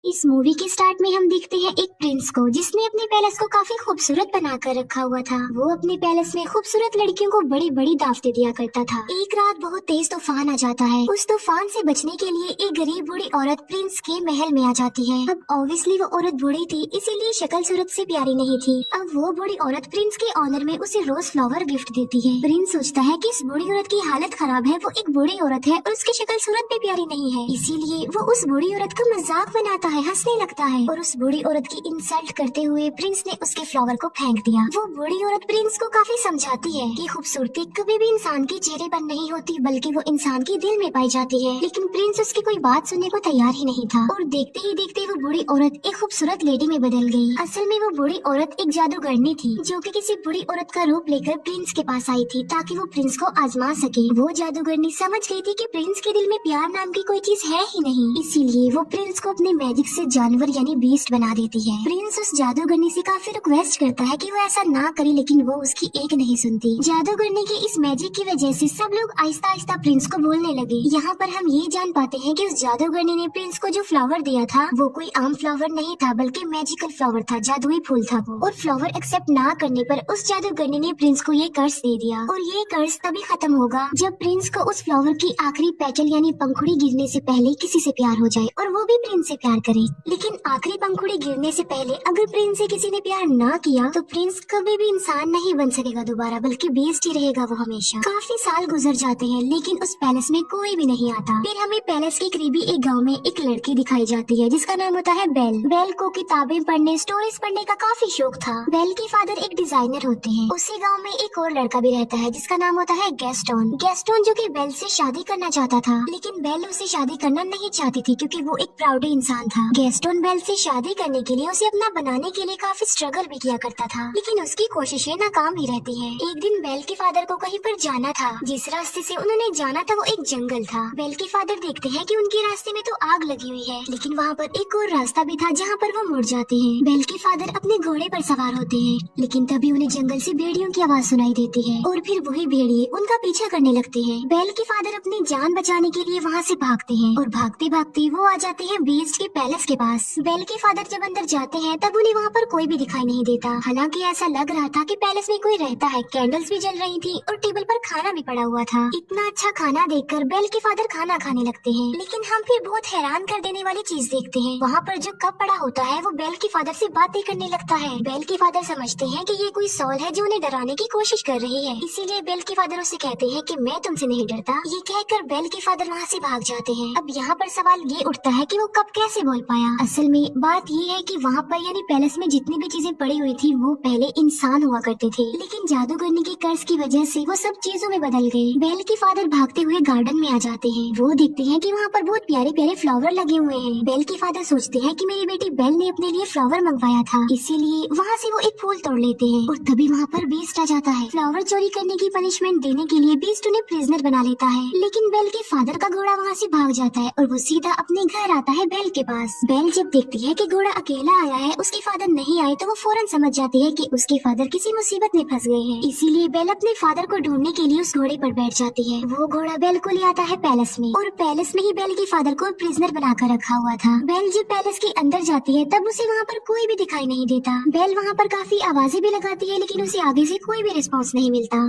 इस मूवी के स्टार्ट में हम देखते हैं एक प्रिंस को जिसने अपने पैलेस को काफी खूबसूरत बनाकर रखा हुआ था। वो अपने पैलेस में खूबसूरत लड़कियों को बड़ी बड़ी दावतें दिया करता था। एक रात बहुत तेज तूफान आ जाता है। उस तूफान से बचने के लिए एक गरीब बूढ़ी औरत प्रिंस के महल में आ जाती है। अब ऑब्वियसली वो औरत बूढ़ी थी, इसीलिए शक्ल सूरत से प्यारी नहीं थी। अब वो बूढ़ी औरत प्रिंस के ऑनर में उसे रोज फ्लावर गिफ्ट देती है। प्रिंस सोचता है कि इस बूढ़ी औरत की हालत खराब है, वो एक बूढ़ी औरत है और उसकी शक्ल सूरत भी प्यारी नहीं है, इसीलिए वो उस बूढ़ी औरत का मजाक बनाता है, हंसने लगता है और उस बूढ़ी औरत की इंसल्ट करते हुए प्रिंस ने उसके फ्लावर को फेंक दिया। वो बूढ़ी औरत प्रिंस को काफी समझाती है कि खूबसूरती कभी भी इंसान के चेहरे पर नहीं होती, बल्कि वो इंसान के दिल में पाई जाती है। लेकिन प्रिंस उसकी कोई बात सुनने को तैयार ही नहीं था और देखते ही देखते वो बूढ़ी औरत एक खूबसूरत लेडी में बदल गई। असल में वो बूढ़ी औरत एक जादूगरनी थी जो कि किसी बूढ़ी औरत का रूप लेकर प्रिंस के पास आई थी ताकि वो प्रिंस को आजमा सके। वो जादूगरनी समझ गई थी कि प्रिंस के दिल में प्यार नाम की कोई चीज है ही नहीं, इसीलिए वो प्रिंस को अपने मैजिक से जानवर यानी बीस्ट बना देती है। प्रिंस उस जादूगरनी से काफी रिक्वेस्ट करता है कि वो ऐसा ना करे, लेकिन वो उसकी एक नहीं सुनती। जादूगरनी के इस मैजिक की वजह से सब लोग आहिस्ता आहिस्ता प्रिंस को बोलने लगे। यहाँ पर हम ये जान पाते हैं कि उस जादूगरनी ने प्रिंस को जो फ्लावर दिया था वो कोई आम फ्लावर नहीं था, बल्कि मैजिकल फ्लावर था, जादुई फूल था वो। और फ्लावर एक्सेप्ट ना करने पर उस जादूगरनी ने प्रिंस को ये कर्ज दे दिया और ये कर्ज तभी खत्म होगा जब प्रिंस को उस फ्लावर की आखिरी पेटल यानी पंखुड़ी गिरने से पहले किसी से प्यार हो जाए और वो भी प्रिंस से प्यार करे। लेकिन आखिरी पंखुड़ी गिरने से पहले अगर प्रिंस से किसी ने प्यार ना किया तो प्रिंस कभी भी इंसान नहीं बन सकेगा दोबारा, बल्कि बेस्ट ही रहेगा वो हमेशा। काफी साल गुजर जाते हैं लेकिन उस पैलेस में कोई भी नहीं आता। फिर हमें पैलेस के करीबी एक गाँव में एक लड़की दिखाई जाती है जिसका नाम होता है बेल। बेल को किताबें पढ़ने, स्टोरीज पढ़ने का काफी शौक था। बेल के फादर एक डिजाइनर होते हैं। उसी गाँव में एक और लड़का भी रहता है जिसका नाम होता है गैस्टोन। गैस्टोन जो कि बेल से शादी करना चाहता था, लेकिन बेल उसे शादी करना नहीं चाहती थी क्योंकि वो एक प्राउडी इंसान था। गैस्टोन बेल से शादी करने के लिए उसे अपना बनाने के लिए काफी स्ट्रगल भी किया करता था, लेकिन उसकी कोशिशें नाकाम ही रहती हैं। एक दिन बेल के फादर को कहीं पर जाना था। जिस रास्ते से उन्होंने जाना था वो एक जंगल था। बेल के फादर देखते हैं कि उनके रास्ते में तो आग लगी हुई है, लेकिन वहाँ पर एक और रास्ता भी था जहाँ पर वो मुड़ जाते हैं। बेल के फादर अपने घोड़े पर सवार होते हैं, लेकिन तभी उन्हें जंगल से भेड़ियों की आवाज सुनाई देती है और फिर वही भेड़िए उनका पीछा करने लगते हैं। बेल के फादर अपनी जान बचाने के लिए वहाँ से भागते हैं और भागते भागते वो आ जाते हैं बीस्ट के पैलेस के पास। बेल के फादर जब अंदर जाते हैं तब उन्हें वहाँ पर कोई भी दिखाई नहीं देता। हालांकि ऐसा लग रहा था कि पैलेस में कोई रहता है। कैंडल्स भी जल रही थी और टेबल पर खाना भी पड़ा हुआ था। इतना अच्छा खाना देखकर बेल के फादर खाना खाने लगते हैं, लेकिन हम फिर बहुत हैरान कर देने वाली चीज देखते हैं। वहाँ पर जो कप पड़ा होता है वो बेल के फादर से बातें करने लगता है। बेल के फादर समझते हैं कि ये कोई सॉल है जो उन्हें डराने की कोशिश कर रही है, इसीलिए बेल के फादर उसे कहते हैं कि मैं तुमसे नहीं डरता। ये कहकर बेल के फादर वहाँ से भाग जाते हैं। अब यहाँ पर सवाल ये उठता है कि वो कप कैसे बोल पाया। असल में बात ये है कि वहाँ पर यानी पैलेस में जितनी भी चीजें पड़ी हुई थी वो पहले इंसान हुआ करते थे, लेकिन जादूगरनी के कर्ज की वजह से वो सब चीजों में बदल गए। बेल के फादर भागते हुए गार्डन में आ जाते हैं। वो देखते हैं कि वहाँ पर बहुत प्यारे प्यारे फ्लावर लगे हुए हैं। बेल के फादर सोचते हैं कि मेरी बेटी बेल ने अपने लिए फ्लावर मंगवाया था, इसीलिए वहाँ से वो एक फूल तोड़ लेते हैं और तभी वहाँ पर बीस्ट आ जाता है। फ्लावर चोरी करने की पनिशमेंट देने के लिए बीस्ट उन्हें प्रिजनर बना लेता है, लेकिन बेल के फादर का घोड़ा वहाँ से भाग जाता है और वो सीधा अपने घर आता है बेल के पास। बेल जब देखती है कि घोड़ा अकेला आया है, उसके फादर नहीं आए, तो वो फौरन समझ जाती है कि उसके फादर किसी मुसीबत में फंस गए हैं। इसीलिए बेल अपने फादर को ढूंढने के लिए उस घोड़े पर बैठ जाती है। वो घोड़ा बेल को ले आता है पैलेस में और पैलेस में ही बेल के फादर को प्रिजनर बनाकर रखा हुआ था। बेल जब पैलेस के अंदर जाती है तब उसे वहाँ पर कोई भी दिखाई नहीं देता। बेल वहाँ पर काफी आवाजें भी लगाती है, लेकिन उसे आगे से कोई भी रिस्पॉन्स नहीं मिलता।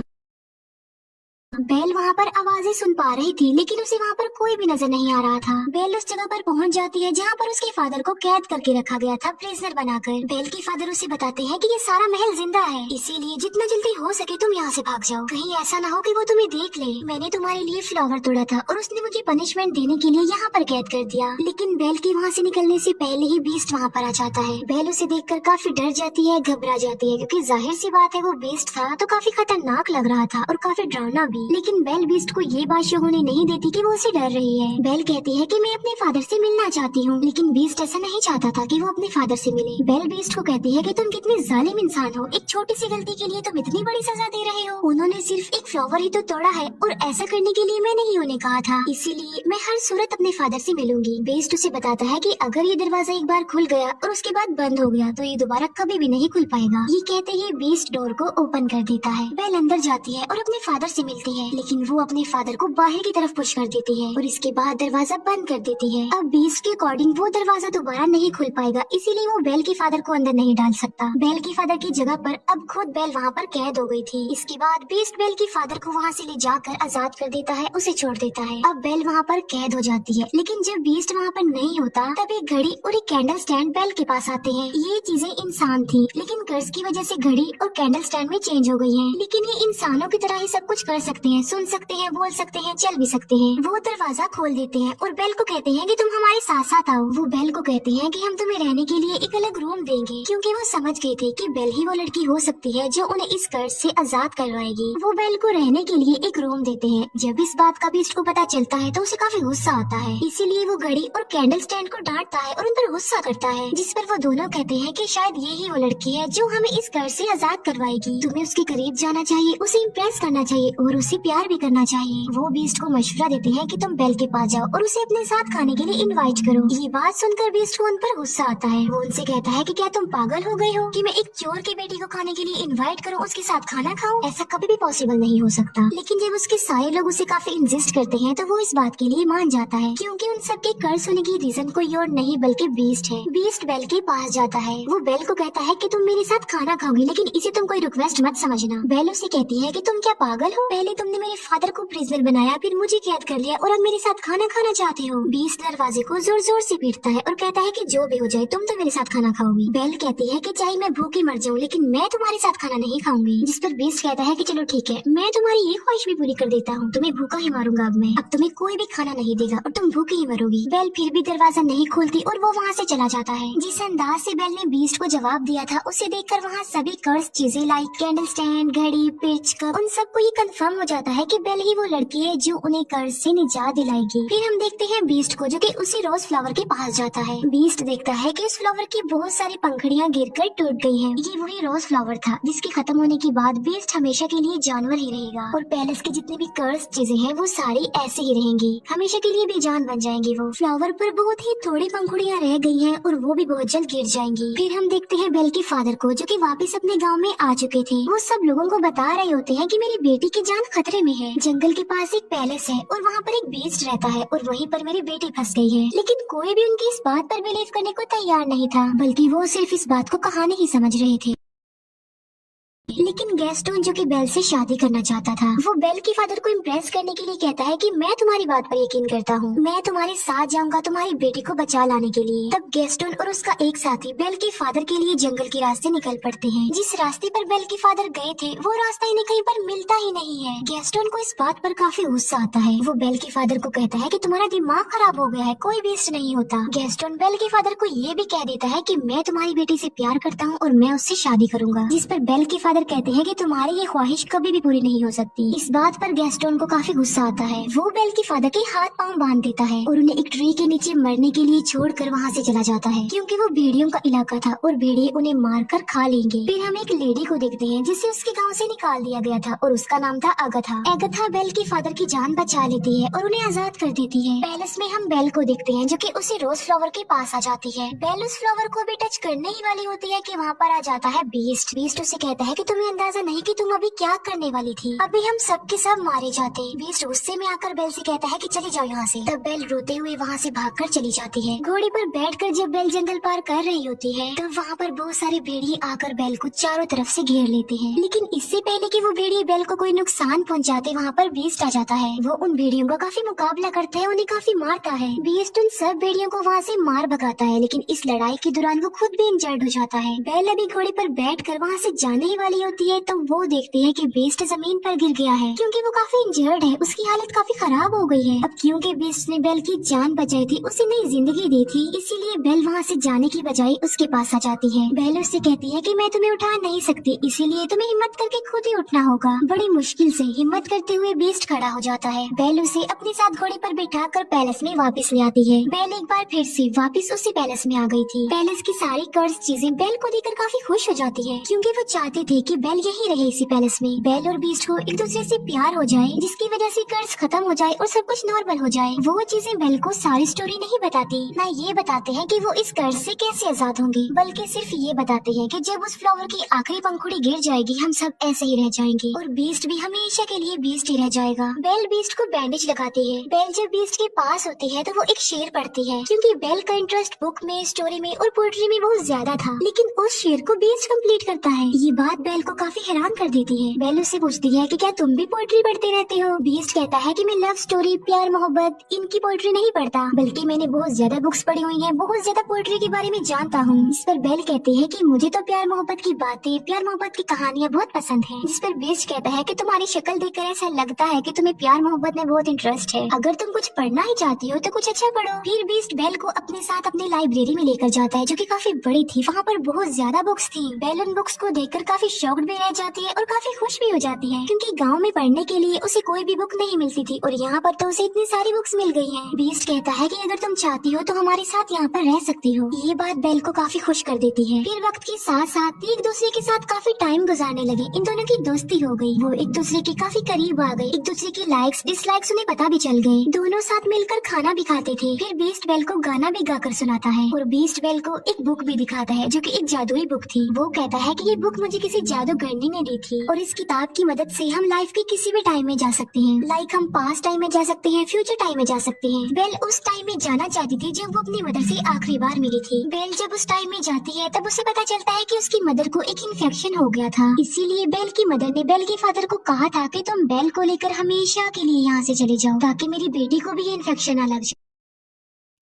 बेल वहाँ पर आवाजें सुन पा रही थी, लेकिन उसे वहाँ पर कोई भी नजर नहीं आ रहा था। बेल उस जगह पर पहुँच जाती है जहाँ पर उसके फादर को कैद करके रखा गया था, प्रिजनर बनाकर। बेल के फादर उसे बताते हैं कि ये सारा महल जिंदा है, इसीलिए जितना जल्दी हो सके तुम यहाँ से भाग जाओ। कहीं ऐसा ना हो कि वो तुम्हें देख ले। मैंने तुम्हारे लिए फ्लावर तोड़ा था और उसने मुझे पनिशमेंट देने के लिए यहाँ पर कैद कर दिया। लेकिन बेल की वहाँ से निकलने से पहले ही बीस्ट वहाँ पर आ जाता है। बेल उसे देखकर काफी डर जाती है, घबरा जाती है, क्योंकि जाहिर सी बात है वो बीस्ट था तो काफी खतरनाक लग रहा था और काफी डरावना भी। लेकिन बेल बीस्ट को ये बात शो होने नहीं देती कि वो उसे डर रही है। बेल कहती है कि मैं अपने फादर से मिलना चाहती हूँ, लेकिन बीस्ट ऐसा नहीं चाहता था कि वो अपने फादर से मिले। बेल बीस्ट को कहती है कि तुम कितने जालिम इंसान हो, एक छोटी सी गलती के लिए तुम इतनी बड़ी सजा दे रहे हो। उन्होंने सिर्फ एक फ्लावर ही तो तोड़ा है और ऐसा करने के लिए मैंने ही उन्हें कहा था, इसीलिए मैं हर सूरत अपने फादर से मिलूंगी। बीस्ट उसे बताता है कि अगर ये दरवाजा एक बार खुल गया और उसके बाद बंद हो गया तो ये दोबारा कभी भी नहीं खुल पाएगा। ये कहते ही बीस्ट डोर को ओपन कर देता है। बेल अंदर जाती है और अपने फादर से मिलती है, लेकिन वो अपने फादर को बाहर की तरफ पुश कर देती है और इसके बाद दरवाजा बंद कर देती है। अब बीस्ट के अकॉर्डिंग वो दरवाजा दोबारा नहीं खुल पाएगा, इसीलिए वो बेल के फादर को अंदर नहीं डाल सकता। बेल के फादर की जगह पर अब खुद बेल वहाँ पर कैद हो गई थी। इसके बाद बीस्ट बेल के फादर को वहाँ से ले जाकर आजाद कर देता है, उसे छोड़ देता है। अब बेल वहाँ पर कैद हो जाती है, लेकिन जब बीस्ट वहाँ पर नहीं होता तब एक घड़ी और एक कैंडल स्टैंड बेल के पास आते हैं। ये चीजें इंसान थी, लेकिन कर्ज की वजह से घड़ी और कैंडल स्टैंड में चेंज हो गई है। लेकिन ये इंसानों की तरह ही सब कुछ कर सकते हैं, सुन सकते हैं, बोल सकते हैं, चल भी सकते हैं। वो दरवाजा खोल देते हैं और बेल को कहते हैं कि तुम हमारे साथ साथ आओ। वो बेल को कहते हैं कि हम तुम्हें रहने के लिए एक अलग रूम देंगे, क्योंकि वो समझ गए थे कि बेल ही वो लड़की हो सकती है जो उन्हें इस कर्ज से आजाद करवाएगी। वो बेल को रहने के लिए एक रूम देते हैं। जब इस बात का बीस्ट को पता चलता है तो उसे काफी गुस्सा आता है, इसीलिए वो घड़ी और कैंडल स्टैंड को डांटता है और उन पर गुस्सा करता है, जिस पर वो दोनों कहते हैं कि शायद ये ही वो लड़की है जो हमें इस कर्ज से आजाद करवाएगी। तुम्हें उसके करीब जाना चाहिए, उसे इम्प्रेस करना चाहिए और उसे प्यार भी करना चाहिए। वो बीस्ट को मशवरा देते हैं कि तुम बेल के पास जाओ और उसे अपने साथ खाने के लिए इनवाइट करो। ये बात सुनकर बीस्ट को उन पर गुस्सा आता है। वो उनसे कहता है कि क्या तुम पागल हो गए हो कि मैं एक चोर की बेटी को खाने के लिए इनवाइट करूं, उसके साथ खाना खाऊं? ऐसा कभी भी पॉसिबल नहीं हो सकता। लेकिन जब उसके सारे लोग उसे काफी इंसिस्ट करते हैं तो वो इस बात के लिए मान जाता है, क्योंकि उन सबके कर्ज होने की रीजन कोई और नहीं बल्कि बीस्ट है। बीस्ट बेल के पास जाता है। वो बेल को कहता है कि तुम मेरे साथ खाना खाओगी, लेकिन इसे तुम कोई रिक्वेस्ट मत समझना। बेल उसे कहती है कि तुम क्या पागल हो? पहले तुमने मेरे फादर को प्रिजनर बनाया, फिर मुझे कैद कर लिया और अब मेरे साथ खाना खाना चाहते हो। बीस्ट दरवाजे को जोर जोर से पीटता है और कहता है कि जो भी हो जाए तुम तो मेरे साथ खाना खाओगी। बेल कहती है कि चाहे मैं भूखी मर जाऊँ, लेकिन मैं तुम्हारे साथ खाना नहीं खाऊंगी। जिस पर बीस्ट कहता है कि चलो ठीक है, मैं तुम्हारी ये ख्वाहिश भी पूरी कर देता हूँ, तुम्हें भूखा ही मारूंगा। अब तुम्हें कोई भी खाना नहीं देगा और तुम भूखी ही मरोगी। बेल फिर भी दरवाजा नहीं खोलती और वो वहाँ से चला जाता है। जिस अंदाज से बेल ने बीस्ट को जवाब दिया था, उसे देखकर वहाँ सभी कर्ज चीजें लाइक कैंडल स्टैंड, घड़ी, पिच, कप, उन सबको ये कंफर्म हो जाता है कि बेल ही वो लड़की है जो उन्हें कर्ज से निजात दिलाएगी। फिर हम देखते हैं बीस्ट को जो कि उसी रोज फ्लावर के पास जाता है। बीस्ट देखता है कि उस फ्लावर की बहुत सारी पंखुड़ियाँ गिरकर टूट गई हैं। ये वही रोज फ्लावर था जिसके खत्म होने के बाद बीस्ट हमेशा के लिए जानवर ही रहेगा और पैलेस की जितनी भी कर्ज चीजें हैं वो सारी ऐसे ही रहेंगी, हमेशा के लिए बेजान बन जाएंगी। वो फ्लावर पर बहुत ही थोड़ी पंखुड़ियाँ रह गई हैं और वो भी बहुत जल्द गिर जाएंगी। फिर हम देखते हैं बेल के फादर को जो कि वापस अपने गांव में आ चुके थे। वो सब लोगों को बता रहे होते हैं कि मेरी बेटी की जान खतरे में है। जंगल के पास एक पैलेस है और वहाँ पर एक बीस्ट रहता है और वहीं पर मेरी बेटी फंस गई है। लेकिन कोई भी उनकी इस बात पर बिलीव करने को तैयार नहीं था, बल्कि वो सिर्फ इस बात को कहानी ही समझ रहे थे। लेकिन गैस्टोन जो कि बेल से शादी करना चाहता था, वो बेल के फादर को इम्प्रेस करने के लिए कहता है कि मैं तुम्हारी बात पर यकीन करता हूँ, मैं तुम्हारे साथ जाऊंगा तुम्हारी बेटी को बचा लाने के लिए। तब गैस्टोन और उसका एक साथी बेल के फादर के लिए जंगल के रास्ते निकल पड़ते हैं। जिस रास्ते पर बेल के फादर गए थे वो रास्ता इन्हें कहीं पर मिलता ही नहीं है। गैस्टोन को इस बात पर काफी गुस्सा आता है। वो बेल के फादर को कहता है कि तुम्हारा दिमाग खराब हो गया है, कोई बीस्ट नहीं होता। गैस्टोन बेल के फादर को ये भी कह देता है कि मैं तुम्हारी बेटी से प्यार करता हूँ और मैं उससे शादी करूंगा। जिस पर बेल के फादर कहते हैं कि तुम्हारी ये ख्वाहिश कभी भी पूरी नहीं हो सकती। इस बात पर गैस्टोन को काफी गुस्सा आता है। वो बेल के फादर के हाथ पांव बांध देता है और उन्हें एक ट्री के नीचे मरने के लिए छोड़कर वहाँ से चला जाता है, क्योंकि वो भेड़ियों का इलाका था और भेड़िए उन्हें मारकर खा लेंगे। फिर हम एक लेडी को देखते हैं जिसे उसके गाँव से निकाल दिया गया था और उसका नाम था अगथा। अगथा बेल के फादर की जान बचा लेती है और उन्हें आजाद कर देती है। पैलेस में हम बेल को देखते हैं जो कि उसी रोज फ्लावर के पास आ जाती है। बेल उस फ्लावर को भी टच करने ही वाली होती है कि वहाँ पर आ जाता है बीस्ट। बीस्ट उसे कहता है कि तुम्हें अंदाजा नहीं कि तुम अभी क्या करने वाली थी, अभी हम सब के सब मारे जाते। बीस्ट गुस्से में आकर बेल से कहता है कि चली जाओ यहाँ से। तब बेल रोते हुए वहाँ से भागकर चली जाती है। घोड़े पर बैठकर जब बेल जंगल पार कर रही होती है तब वहाँ पर बहुत सारे भेड़िए आकर बेल को चारों तरफ से घेर लेते हैं। लेकिन इससे पहले कि वो भेड़िए बेल को कोई नुकसान पहुँचाते वहाँ पर बीस्ट आ जाता है। वो उन भेड़ियों का काफी मुकाबला करता है, उन्हें काफी मारता है। बीस्ट उन सब भेड़ियों को वहाँ से मार भगाता है, लेकिन इस लड़ाई के दौरान वो खुद भी इंजर्ड हो जाता है। बेल अभी घोड़े पर बैठकर वहाँ से जाने ही वाली होती है तो वो देखती है कि बीस्ट जमीन पर गिर गया है, क्योंकि वो काफी इंजर्ड है, उसकी हालत काफी खराब हो गई है। अब क्योंकि बीस्ट ने बेल की जान बचाई थी, उसे नई जिंदगी दी थी, इसीलिए बेल वहाँ से जाने की बजाय उसके पास आ जाती है। बेल उससे कहती है कि मैं तुम्हें उठा नहीं सकती, इसीलिए तुम्हें हिम्मत करके खुद ही उठना होगा। बड़ी मुश्किल से हिम्मत करते हुए बीस्ट खड़ा हो जाता है। बेल उसे अपने साथ घोड़े पर बिठाकर पैलेस में वापस ले आती है। बेल एक बार फिर से वापस उसी पैलेस में आ गई थी। पैलेस की सारी कर्ज चीजें बेल को देखकर काफी खुश हो जाती है, क्योंकि वो चाहते थे है कि बेल यही रहे इसी पैलेस में। बेल और बीस्ट को एक दूसरे से प्यार हो जाए, जिसकी वजह से कर्ज खत्म हो जाए और सब कुछ नॉर्मल हो जाए। वो चीजें बेल को सारी स्टोरी नहीं बताती, ना ये बताते हैं कि वो इस कर्ज से कैसे आजाद होंगे, बल्कि सिर्फ ये बताते हैं कि जब उस फ्लावर की आखिरी पंखुड़ी गिर जाएगी हम सब ऐसे ही रह जाएंगे और बीस्ट भी हमेशा के लिए बीस्ट ही रह जाएगा। बेल बीस्ट को बैंडेज लगाती है। बेल जब बीस्ट के पास होती है तो वो एक शेर पढ़ती है, क्योंकि बेल का इंटरेस्ट बुक में, स्टोरी में और पोएट्री में बहुत ज्यादा था, लेकिन उस शेर को बीस्ट कंप्लीट करता है। ये बात बेल को काफी हैरान कर देती है। बेल उससे पूछती है कि क्या तुम भी पोएट्री पढ़ते रहते हो? बीस्ट कहता है कि मैं लव स्टोरी, प्यार, मोहब्बत इनकी पोएट्री नहीं पढ़ता, बल्कि मैंने बहुत ज्यादा बुक्स पढ़ी हुई हैं, बहुत ज्यादा पोएट्री के बारे में जानता हूँ। इस पर बेल कहती है कि मुझे तो प्यार मोहब्बत की बातें, प्यार मोहब्बत की कहानियाँ बहुत पसंद है। जिस पर बीस्ट कहता है कि तुम्हारी शक्ल देखकर ऐसा लगता है कि तुम्हें प्यार मोहब्बत में बहुत इंटरेस्ट है। अगर तुम कुछ पढ़ना ही चाहती हो तो कुछ अच्छा पढ़ो। फिर बीस्ट बेल को अपने साथ अपनी लाइब्रेरी में लेकर जाता है, जो कि काफी बड़ी थी। वहाँ पर बहुत ज्यादा बुक्स थी। बेल उन बुक्स को देखकर काफी शॉक्ड भी रह जाती है और काफी खुश भी हो जाती है, क्योंकि गांव में पढ़ने के लिए उसे कोई भी बुक नहीं मिलती थी और यहाँ पर तो उसे इतनी सारी बुक्स मिल गई हैं। बीस्ट कहता है कि अगर तुम चाहती हो तो हमारे साथ यहाँ पर रह सकती हो। ये बात बेल को काफी खुश कर देती है। फिर वक्त के साथ साथ एक दूसरे के साथ काफी टाइम गुजारने लगे। इन दोनों की दोस्ती हो गई, वो एक दूसरे के काफी करीब आ गए। एक दूसरे की लाइक्स डिसलाइक्स उन्हें पता भी चल गए। दोनों साथ मिलकर खाना भी खाते थे। फिर बीस्ट बेल को गाना भी गाकर सुनाता है और बीस्ट बेल को एक बुक भी दिखाता है, जो कि एक जादुई बुक थी। वो कहता है कि ये बुक मुझे किसी जादूगरनी ने दी थी और इस किताब की मदद से हम लाइफ के किसी भी टाइम में जा सकते हैं। लाइक हम पास्ट टाइम में जा सकते हैं, फ्यूचर टाइम में जा सकते हैं। बेल उस टाइम में जाना चाहती थी जब वो अपनी मदर से आखिरी बार मिली थी। बेल जब उस टाइम में जाती है तब उसे पता चलता है कि उसकी मदर को एक इन्फेक्शन हो गया था। इसीलिए बेल की मदर ने बेल के फादर को कहा था कि तुम बेल को लेकर हमेशा के लिए यहाँ से चले जाओ, ताकि मेरी बेटी को भी ये इन्फेक्शन ना लग जाए।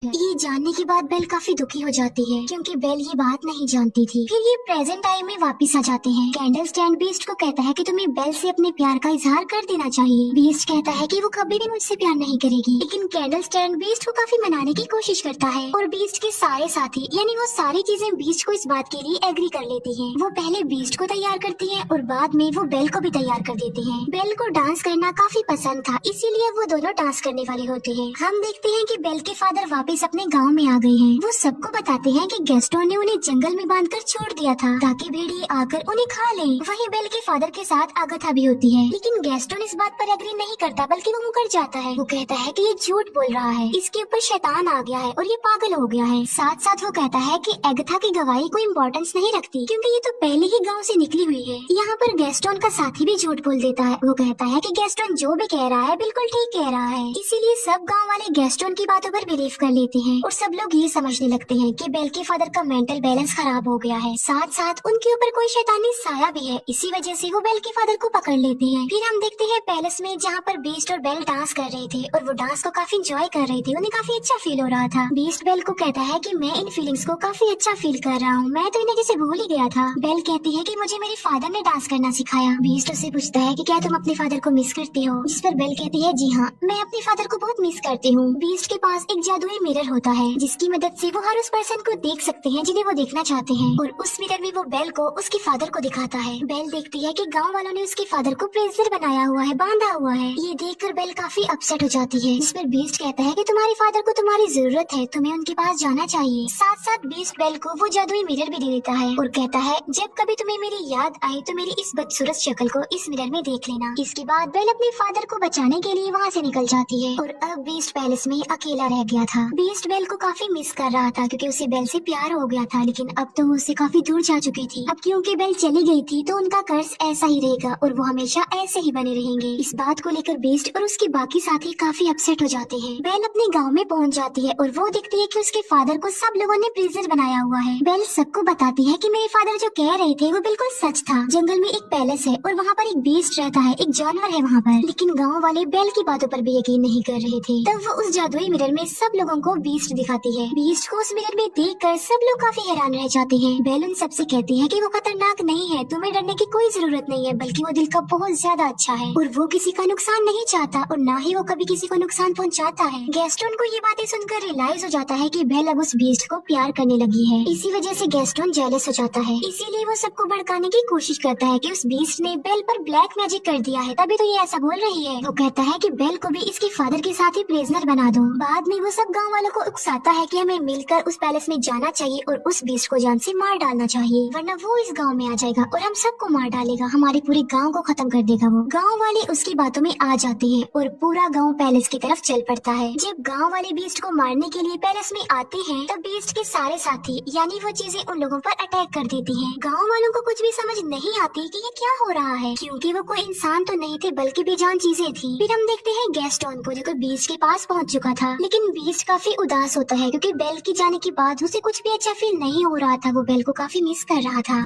ये जानने के बाद बेल काफी दुखी हो जाती है, क्योंकि बेल ये बात नहीं जानती थी। फिर ये प्रेजेंट टाइम में वापस आ जाते हैं। कैंडल स्टैंड बीस्ट को कहता है कि तुम्हें बेल से अपने प्यार का इजहार कर देना चाहिए। बीस्ट कहता है कि वो कभी भी मुझसे प्यार नहीं करेगी, लेकिन कैंडल स्टैंड बीस्ट को काफी मनाने की कोशिश करता है और बीस्ट के सारे साथी यानी वो सारी चीजें बीस्ट को इस बात के लिए एग्री कर लेती है। वो पहले बीस्ट को तैयार करती है और बाद में वो बेल को भी तैयार कर देती है। बेल को डांस करना काफी पसंद था, इसीलिए वो दोनों डांस करने वाले होते हैं। हम देखते हैं कि बेल के फादर वापस अपने गांव में आ गए हैं। वो सबको बताते हैं कि गैस्टोन ने उन्हें जंगल में बांधकर छोड़ दिया था ताकि भेड़िए आकर उन्हें खा ले। वहीं बेल के फादर के साथ आगथा भी होती है, लेकिन गैस्टोन इस बात पर एग्री नहीं करता, बल्कि वो मुकर जाता है। वो कहता है कि ये झूठ बोल रहा है, इसके ऊपर शैतान आ गया है और ये पागल हो गया है। साथ साथ वो कहता है कि एगथा की गवाही कोई इम्पोर्टेंस नहीं रखती, क्योंकि ये तो पहले ही गाँव से निकली हुई है। यहाँ पर गैस्टोन का साथी भी झूठ बोल देता है। वो कहता है कि गैस्टोन जो भी कह रहा है बिल्कुल ठीक कह रहा है। इसीलिए सब गाँव वाले गैस्टोन की बातों पर बिलीव कर लेते हैं और सब लोग ये समझने लगते हैं कि बेल के फादर का मेंटल बैलेंस खराब हो गया है। साथ साथ उनके ऊपर कोई शैतानी साया भी है, इसी वजह से वो बेल के फादर को पकड़ लेते हैं। फिर हम देखते हैं पैलेस में, जहाँ पर बीस्ट और बेल डांस कर रहे थे और वो डांस को काफी एंजॉय कर रहे थे। उन्हें काफी अच्छा फील हो रहा था। बीस्ट बेल को कहता है कि मैं इन फीलिंग्स को काफी अच्छा फील कर रहा हूँ, मैं तो इन्हें जैसे भूल ही गया था। बेल कहती है कि मुझे मेरे फादर ने डांस करना सिखाया। बीस्ट उससे पूछता है कि क्या तुम अपने फादर को मिस करती हो? जिस पर बेल कहती है जी हाँ, मैं अपने फादर को बहुत मिस करती हूँ। बीस्ट के पास एक जादुई मिरर होता है, जिसकी मदद से वो हर उस पर्सन को देख सकते हैं जिन्हें वो देखना चाहते हैं, और उस मिरर में वो बेल को उसके फादर को दिखाता है। बेल देखती है कि गांव वालों ने उसके फादर को प्रिजनर बनाया हुआ है, बांधा हुआ है। ये देखकर बेल काफी अपसेट हो जाती है, जिस पर बीस्ट कहता है कि तुम्हारे फादर को तुम्हारी जरूरत है, तुम्हें उनके पास जाना चाहिए। साथ साथ बीस्ट बेल को वो जादुई मिरर भी दे देता है और कहता है जब कभी तुम्हें मेरी याद आए तो मेरी इस बदसूरत शक्ल को इस मिरर में देख लेना। इसके बाद बेल अपने फादर को बचाने के लिए वहाँ से निकल जाती है और अब बीस्ट पैलेस में अकेला रह गया था। बीस्ट बेल को काफी मिस कर रहा था, क्योंकि उसे बेल से प्यार हो गया था, लेकिन अब तो वो उससे काफी दूर जा चुकी थी। अब क्योंकि बेल चली गई थी तो उनका कर्ज ऐसा ही रहेगा और वो हमेशा ऐसे ही बने रहेंगे। इस बात को लेकर बीस्ट और उसके बाकी साथी काफी अपसेट हो जाते हैं। बेल अपने गांव में पहुंच जाती है और वो देखती है कि उसके फादर को सब लोगों ने प्रिजनर बनाया हुआ है। बेल सबको बताती है कि मेरे फादर जो कह रहे थे वो बिल्कुल सच था। जंगल में एक पैलेस है और वहाँ पर एक बीस्ट रहता है, एक जानवर है वहाँ पर। लेकिन गाँव वाले बेल की बातों पर भी यकीन नहीं कर रहे थे। तब वो उस जादुई मिरर में सब लोगों को बीस्ट दिखाती है। बीस्ट को उस मिरर में देखकर सब लोग काफी हैरान रह जाते हैं। बेल उन सबसे कहती है कि वो खतरनाक नहीं है, तुम्हें डरने की कोई जरूरत नहीं है, बल्कि वो दिल का बहुत ज्यादा अच्छा है और वो किसी का नुकसान नहीं चाहता और ना ही वो कभी किसी को नुकसान पहुंचाता है। गैस्टोन को ये बातें सुनकर रियलाइज हो जाता है कि बेल अब उस बीस्ट को प्यार करने लगी है। इसी वजह से गैस्टोन जेलस हो जाता है, इसीलिए वो सबको भड़काने की कोशिश करता है कि उस बीस्ट ने बेल पर ब्लैक मैजिक कर दिया है, तभी तो ये ऐसा बोल रही है। वो कहता है कि बेल को भी इसके फादर के साथ ही प्रिजनर बना दो। बाद में वो सब गाँव वालों को उकसाता है कि हमें मिलकर उस पैलेस में जाना चाहिए और उस बीस्ट को जान से मार डालना चाहिए, वरना वो इस गांव में आ जाएगा और हम सबको मार डालेगा, हमारे पूरे गांव को खत्म कर देगा। वो गांव वाले उसकी बातों में आ जाते हैं और पूरा गांव पैलेस की तरफ चल पड़ता है। जब गांव वाले बीस्ट को मारने के लिए पैलेस में आते हैं तब बीस्ट के सारे साथी यानी वो चीजें उन लोगों पर अटैक कर देती हैं। गांव वालों को कुछ भी समझ नहीं आती कि ये क्या हो रहा है, क्योंकि वो कोई इंसान तो नहीं थे बल्कि बेजान चीजें थी। फिर हम देखते हैं गैस्टोन को, जो कि बीस्ट के पास पहुंच चुका था, लेकिन बीस्ट काफी उदास होता है क्योंकि बेल के जाने के बाद उसे कुछ भी अच्छा फील नहीं हो रहा था। वो बेल को काफी मिस कर रहा था।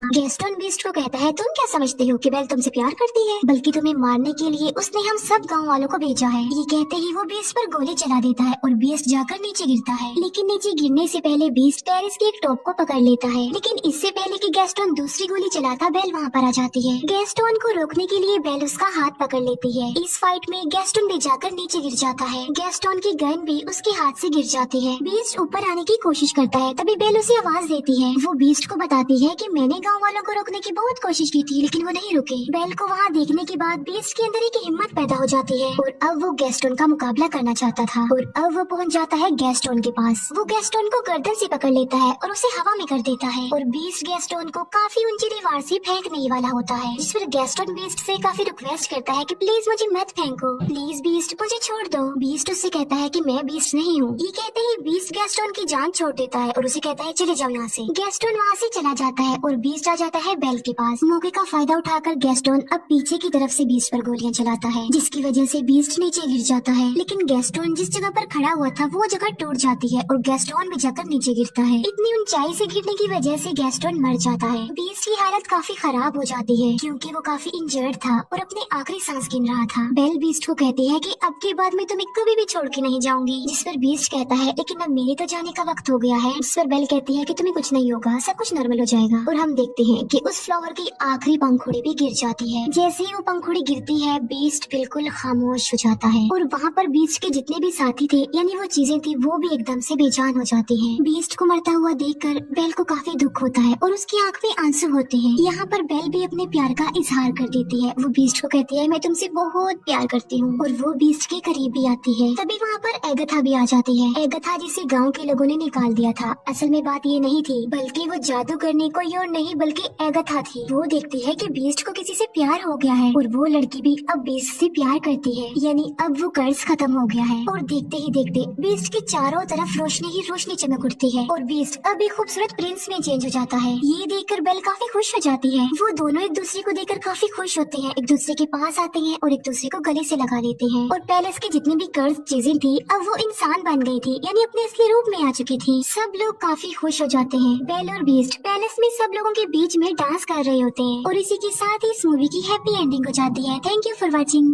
गैस्टोन बीस्ट को कहता है, तुम क्या समझते हो कि बेल तुमसे प्यार करती है, बल्कि तुम्हें मारने के लिए उसने हम सब गांव वालों को भेजा है। ये कहते ही वो बीस्ट पर गोली चला देता है और बीस्ट जाकर नीचे गिरता है, लेकिन नीचे गिरने से पहले बीस्ट टेरेस की एक टॉप को पकड़ लेता है। लेकिन इससे पहले कि गैस्टोन दूसरी गोली चलाता, बेल वहाँ पर आ जाती है। गैस्टोन को रोकने के लिए बेल उसका हाथ पकड़ लेती है। इस फाइट में गैस्टोन भी जाकर नीचे गिर जाता है। गैस्टोन की गन भी उसके हाथ से गिर जाती है। बीस्ट ऊपर आने की कोशिश करता है, तभी बेल उसे आवाज देती है। वो बीस्ट को बताती है कि मैंने गाँव वालों को रोकने की बहुत कोशिश की थी, लेकिन वो नहीं रुके। बेल को वहाँ देखने के बाद बीस्ट के अंदर एक हिम्मत पैदा हो जाती है और अब वो गैस्टोन का मुकाबला करना चाहता था। और अब वो पहुँच जाता है गैस्टोन के पास। वो गैस्टोन को गर्दन से पकड़ लेता है और उसे हवा में कर देता है और बीस्ट गैस्टोन को काफी ऊंची दीवार से फेंकने ही वाला होता है, जिस पर गैस्टोन बीस्ट से काफी रिक्वेस्ट करता है कि प्लीज मुझे मत फेंको, प्लीज बीस्ट मुझे छोड़ दो। बीस्ट उससे कहता है कि मैं बीस्ट नहीं हूँ। ये कहते ही बीस्ट गैस्टोन की जान छोड़ देता है और उसे कहता है चले जाओ यहाँ से। गैस्टोन वहाँ से चला जाता है और बीस्ट आ जाता है बेल के पास। मौके का फायदा उठाकर गैस्टोन अब पीछे की तरफ से बीस्ट पर गोलियां चलाता है, जिसकी वजह से बीस्ट नीचे गिर जाता है। लेकिन गैस्टोन जिस जगह पर खड़ा हुआ था वो जगह टूट जाती है और गैस्टोन भी जाकर नीचे गिरता है। इतनी ऊंचाई से गिरने की वजह से गैस्टोन मर जाता है। बीस्ट की हालत काफी खराब हो जाती है क्योंकि वो काफी इंजर्ड था और अपने आखिरी सांस गिन रहा था। बेल बीस्ट को कहती है कि अब के बाद मैं तुम्हें कभी भी छोड़ के नहीं जाऊंगी, जिस पर बीस्ट कहता है लेकिन अब मेरे तो जाने का वक्त हो गया है। उस पर बेल कहती है कि तुम्हें कुछ नहीं होगा, सब कुछ नॉर्मल हो जाएगा। और हम देखते हैं कि उस फ्लावर की आखिरी पंखुड़ी भी गिर जाती है। जैसे ही वो पंखुड़ी गिरती है बीस्ट बिल्कुल खामोश हो जाता है और वहाँ पर बीस्ट के जितने भी साथी थे यानी वो चीजें थी वो भी एकदम से बेजान हो जाती हैं। बीस्ट को मरता हुआ देखकर बेल को काफी दुख होता है और उसकी आंख में आंसू होते हैं। यहाँ पर बेल भी अपने प्यार का इजहार कर देती है। वो बीस्ट को कहती है मैं तुमसे बहुत प्यार करती हूँ और वो बीस्ट के करीब भी आती है। तभी वहाँ पर एगथा भी आ जाती है। एगथा जिसे गाँव के लोगों ने निकाल दिया था, असल में बात ये नहीं थी बल्कि वो जादू करने कोई और नहीं बल्कि एगथा थी। वो देखती है कि बीस्ट को किसी से प्यार हो गया है और वो लड़की भी अब बीस्ट से प्यार करती है, यानी अब वो कर्ज खत्म हो गया है। और देखते ही देखते बीस्ट के चारों तरफ रोशनी ही रोशनी चमक उठती है और बीस्ट अब एक खूबसूरत प्रिंस में चेंज हो जाता है। ये देखकर बेल काफी खुश हो जाती है। वो दोनों एक दूसरे को देखकर काफी खुश होते हैं, एक दूसरे के पास आते हैं और एक दूसरे को गले से लगा लेते हैं। और पैलेस की जितनी भी कर्ज चीजें थी अब वो इंसान बन गई थी, यानी अपने असली रूप में आ चुकी थी। सब लोग काफी खुश हो जाते हैं। बेल और बीस्ट पैलेस में सब लोगों के बीच में डांस कर रहे होते हैं और इसी के साथ ही इस मूवी की हैप्पी एंडिंग हो जाती है। Thank you for watching.